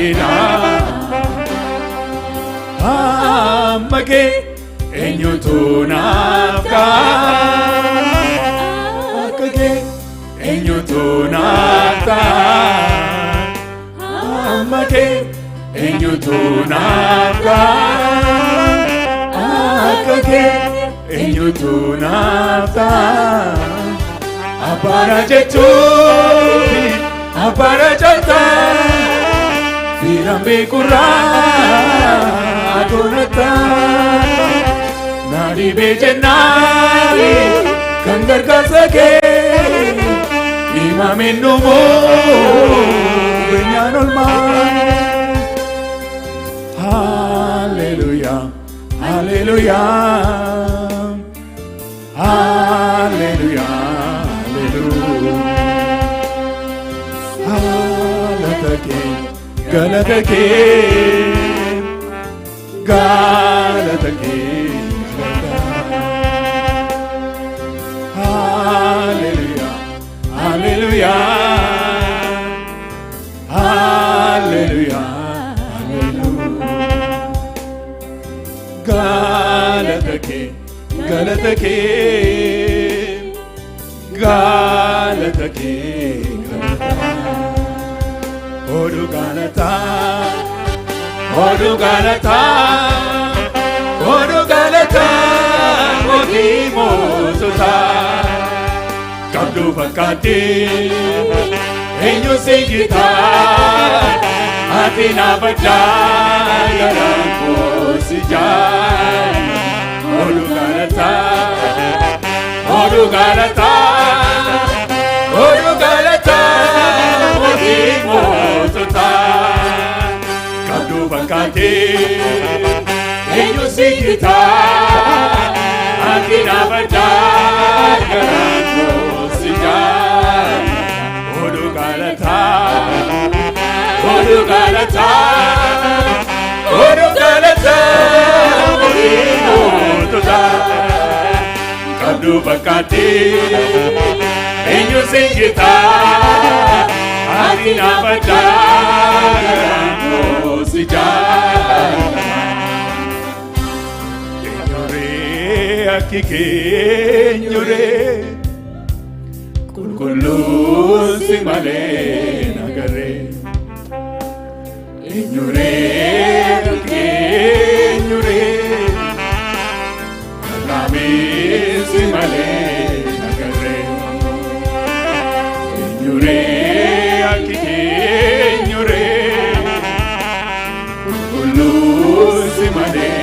bareedina amma kee eenyutu naaf ta'a akka kee eenyutu naaf ta'a amma kee eenyutu naaf ta'a akka kee eenyutu naaf ta'a Abbaara jechuun abbaara jaltaa fiiraan beekurraa adoonattaa naadhibee jennaani kan gargaarsa kee himameen dhumoo beenyaan olmaa Hallelujah Hallelujah Hallelujah Galata kee galata kee Hallelujah Hallelujah Hallelujah Galata kee galata kee galata kee Odu galata Oti moosota Kabdu fakkaate Eenyu singita Ati naabaddaa Garaan koosi jaal Odu galata Oti moosota Kabdu fakkaate Eenyu singita Ati naabaddaa Garaan koosi jaal Odu galata Oti moosota Kabdu fakkaate Eenyu singita Ati naabaddaa Garaan koosi jaal Akki keenyure qulqulluun si malee nagarre eenyure akki keenyure kalaamee si malee nagarre eenyure akki keenyure qulqulluun si malee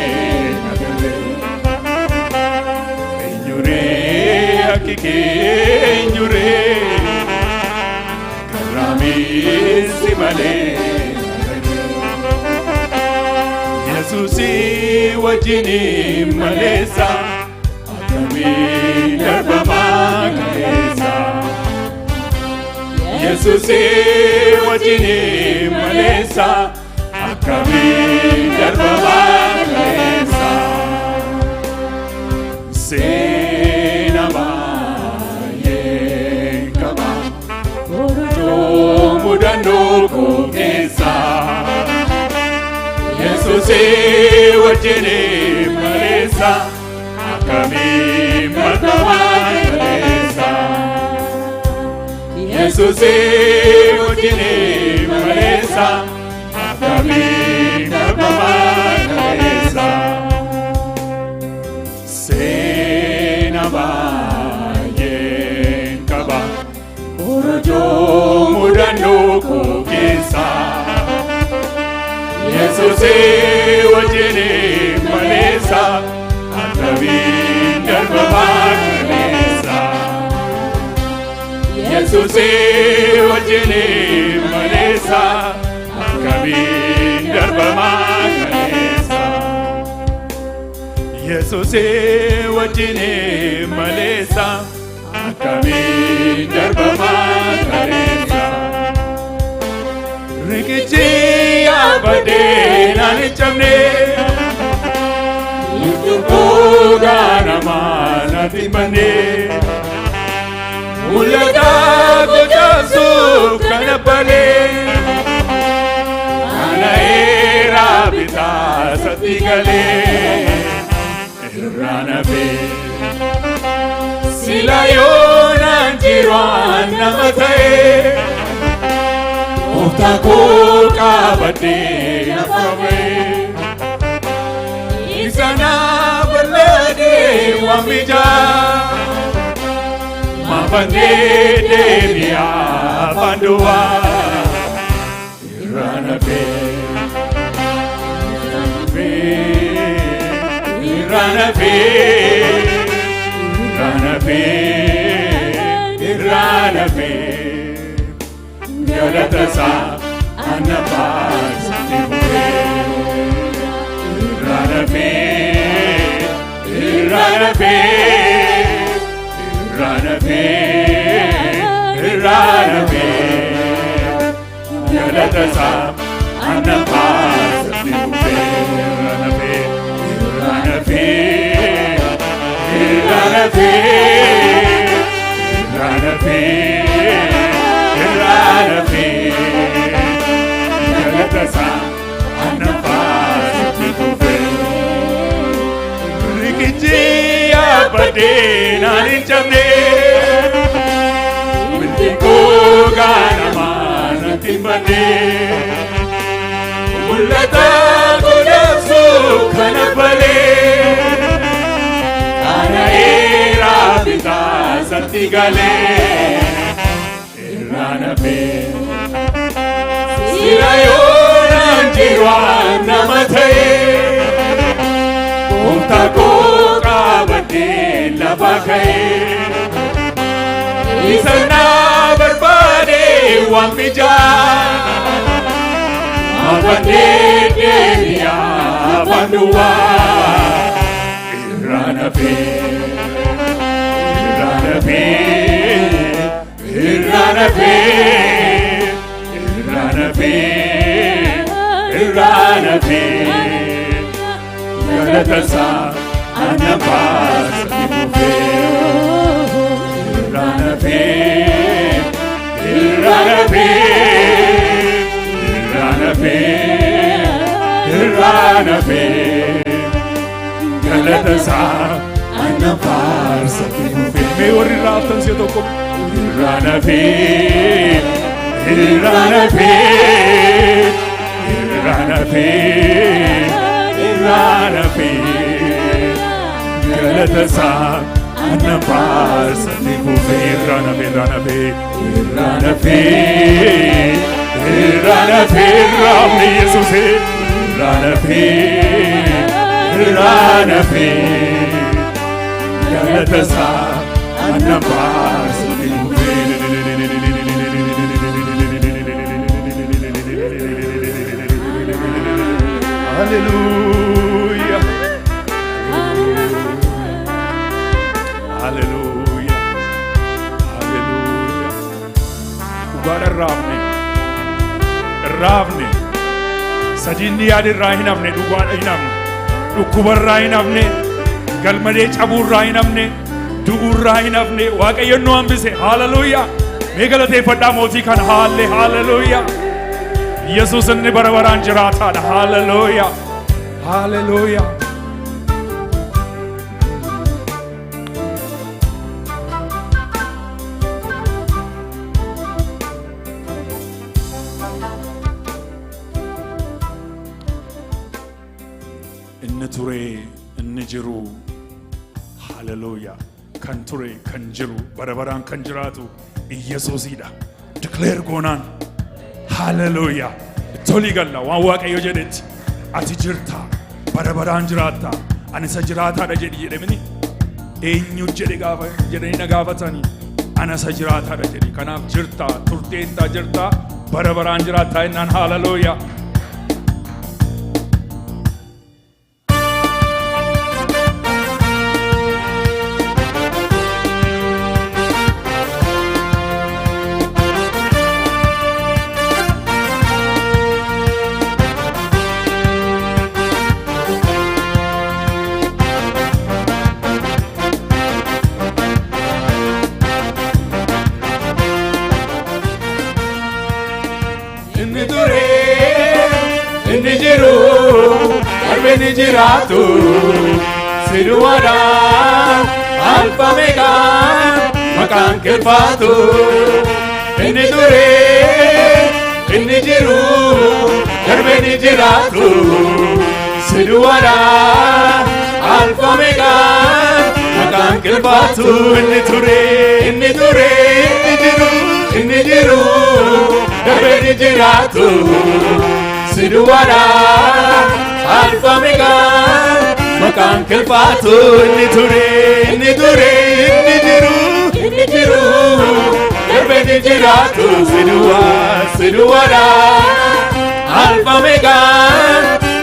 Keenyure Karramee si malee Yesuusi wajjini maleessa akkamiin darbamaa kaleessa Yesuusi wajjini maleessa akkamiin darbamaa kaleessa Mudannoo koo keessa Yesuusi wajjini maleessa akkamiin darbamaa kaleessa Yesuusi wajjini maleessa akkamiin darbamaa kaleessa Seena baay'een qaba Orojoo mudannoo koo keessa Yesuusi wajjini maleessa akkamiin darbamaa kaleessa Yesuusi wajjini maleessa akkamiin darbamaa kaleessa Yesuusi wajjini maleessa akkamiin darbamaa kaleessa Rikichi yaabadee naan hin cabne Lubbuu gaanamaa naatti hin banne Mul'ata gochaasuuf kan abbalee sati gale iranabe silayona jiran namatae Utako kabate nafawe Isana balade wamija Mabande devia bandua Iranabe Iranabe Iranabe Iranabe Yaratasa anabas tibuwe Iranabe Iranabe Iranabe Iranabe Yaratasa anabas tibuwe Iranabe Iranabe Iranabe Iranabe Iranabe Yalatasa Anafas Tikufe Rikijiya Bade Nanichamne Mintiko Ganamana Timbane Mulata Kudapsu Kanapale Kana Era Vita Satigale Iranabe Silayona jiwan namatae Utako kabate labakae Isana barbade wambija Mabande devia bandua Iranabe Iranabe Iranabe Iranabe Iranabe Yalatasa anabas tibuve Iranabe Iranabe Iranabe Iranabe Yalatasa anabas tibuve Me ori raftan se toko Iranabe Iranabe Iranabe Iranabe Galatasa Anabas Tibuve Iranabe Iranabe Iranabe Iranabe Ramni Yesuse Iranabe Iranabe Galatasa Anabas Tibuve Hallelujah. Hallelujah. Hallelujah. Ugara Ravne. Sajindi adi rahinamne dugara hinamne. Dukubar rahinamne. Galmade chabur rahinamne. Dugur rahinamne. Waaqayyoon hambise. Hallelujah. Megalate fadda mooti kan hallelujah. Jesus inni bara baraan jiraataadha. Hallelujah. Hallelujah. Inni ture inni jiru. Hallelujah. Kan ture kan jiru bara baraan kan jiraatu Yesuusidha. Declare goonaan. Hallelujah. Toli galla waan waaqayyo jedhetti ati jirta bara baraan jiraatta ani isa jiraataadha jedhemini eenyu jedhe gaafa jedhanii na gaafatanii ana isa jiraataadha jedhi kanaaf jirta turteetta jirta bara baraan jiraatta innaan hallelujah. Inni ture darbeni jiraatu siduwara alfa mega maqaan kelfaatu inni ture inni jiru darbeni jiraatu siduwara alfa mega maqaan kelfaatu inni ture inni jiru darbeni jiraatu siduwara alfa mega maqaan kelfaatu inni ture inni jiru darbeni jiraatu siduwara alfa mega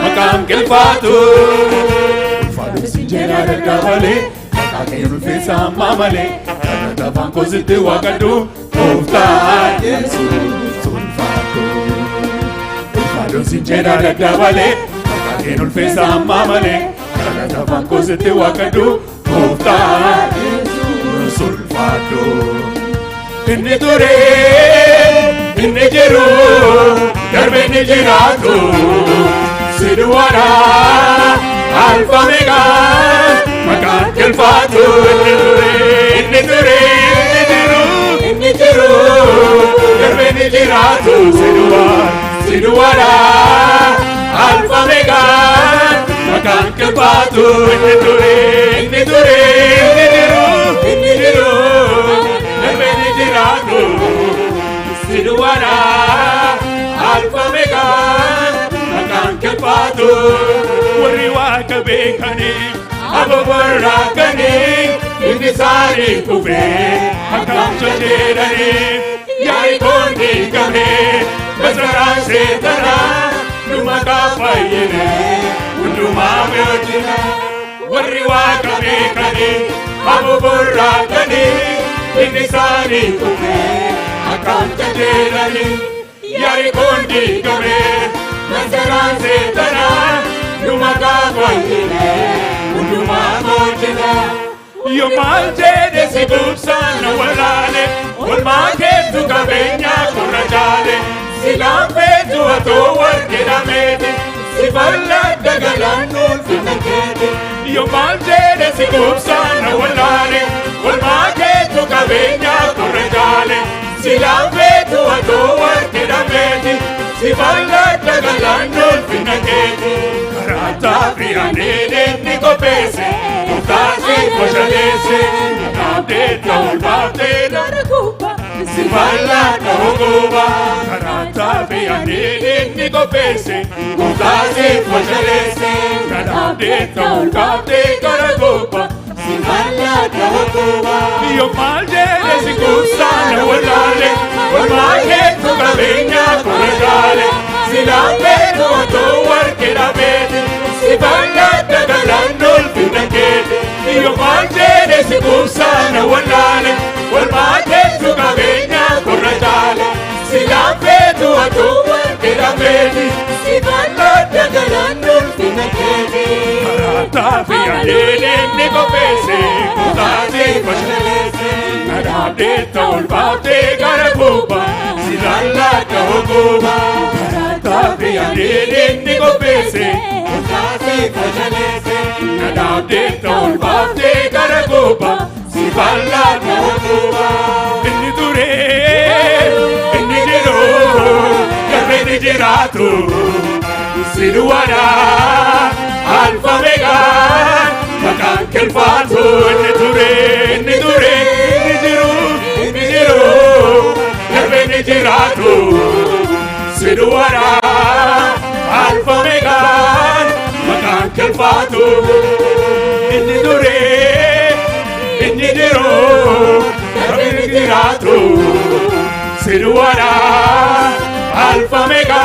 maqaan kelfaatu ulfaadhu sinjeera dadhabale maqaa kee ulfeessa ammaa malee kadhata afaan koo sitti waaqadhu gooftaa Yesuus ulfaadhu ulfaadhu sinjeera dadhabale maqaa kee ulfeessa ammaa malee kadhata afaan koo sitti waaqadhu gooftaa Yesuus ulfaadhu inni ture inni jiru darbeni jiraatu siduwara alfa mega maqaan kelfaatu inni ture inni jiru darbeni jiraatu siduwara alfa mega maqaan kelfaatu inni ture inni jiru darbeni jiraatu siduwara alfa mega maqaan kelfaatu warri waaqa beekanii aboborraakanii inni isaanii kufee akkam jedhanii Yerikoon diigamee masaraan seetanaa nu maqaa fayyine hundumaa wajjina warri waaqa beekanii aboborraakanii inni isaanii kufee akkam jedhanii Yerikoon diigamee masaraan seetanaa nu maqaa fayyine hundumaa wajjina yoo maal jedhe si buubsaan na walaale olmaa keetu qabeenyaa korra jaale si laafeetu atoo warqedhameeti si bal'adda galannuun finna keeti yoo maal jedhe si buubsaan na walaale olmaa keetu qabeenyaa korra jaale si laafeetu atoo warqedhameeti si bal'adda galannuun finna keeti karaataa fi aneedeen ni qopheesse murtaasii fashaleesse naabdee ta'uu baaftee darguuba si bal'adda hoguuba karaataa fi aneedeen ni qopheesse murtaasii fashaleesse naabdee ta'uu baaftee darguuba si bal'adda hoguuba yoo maal jedhe si kuusaan na walaale olmaa keetu qabeenyaa korra jaale si laafeetu atoo warqedhameeti si bal'adda galannuun finna keeti yoo maal jedhe si kuusaan na walaale olmaa keetu qabeenyaa korra jaale si laafeetu atoo warqedhameeti si bal'adda galannuun finna keeti karaataa fi adeedeen ni qopheesse murtaasii fashaleesse nadaabdee ta'uu baaftee gara guuba si bal'adda hoguuba karaataa fi adeedeen ni qopheesse murtaasii fashaleesse nadaabdee ta'uu baaftee gara guuba si bal'adda hoguuba inni ture inni jiru darbeni jiraatu siduwara alfa mega maqaan kelfaatu inni ture inni jiru darbeni jiraatu siduwara alfa mega maqaan kelfaatu inni ture inni jiru darbeni jiraatu siduwara alfa mega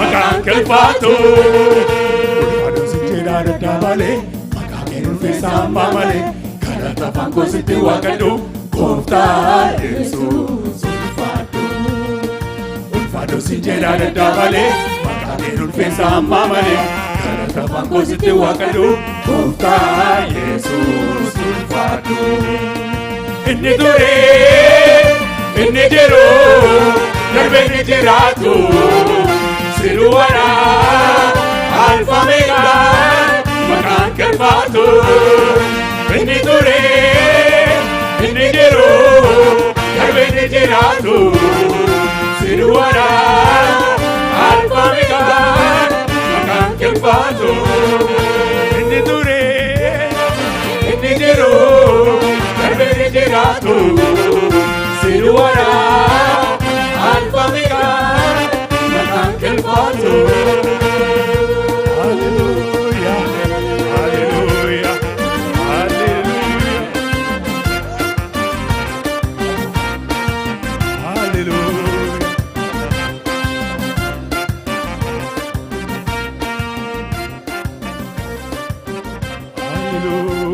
maqaan kelfaatu ulfaadhu sinjeera dadhabale maqaa kee ulfeessa ammaa malee kadhata afaan koo sitti waaqadhu gooftaa Yesuus ulfaadhu ulfaadhu sinjeera dadhabale maqaa kee ulfeessa ammaa malee kadhata afaan koo sitti waaqadhu gooftaa Yesuus ulfaadhu inni ture inni jiru darbeni jiraatu siduwara alfa mega faatu inni ture inni jiru darbee jiraatu siruwara alfa omega maqaan kee faatu inni ture inni jiru darbee jiraatu siruwara alfa omega maqaan kee faatu. Hallelujah.